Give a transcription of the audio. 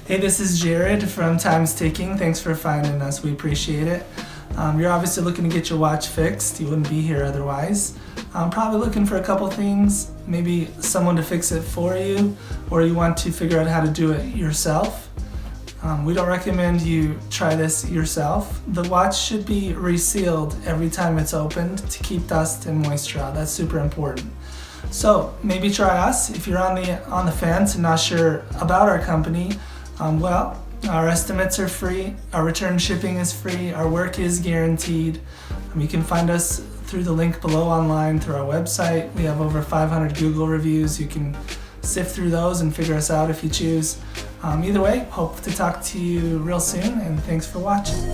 Hey, this is Jared from Time's Ticking. Thanks for finding us. We appreciate it. You're obviously looking to get your watch fixed. You wouldn't be here otherwise. Probably looking for a couple things, maybe someone to fix it for you, or you want to figure out how to do it yourself. We don't recommend you try this yourself. The watch should be resealed every time it's opened to keep dust and moisture out. That's super important. So maybe try us. If you're on the fence and not sure about our company, well, our estimates are free, our return shipping is free, our work is guaranteed. You can find us through the link below online through our website. We have over 500 Google reviews. You can sift through those and figure us out if you choose. Either way, hope to talk to you real soon, and thanks for watching.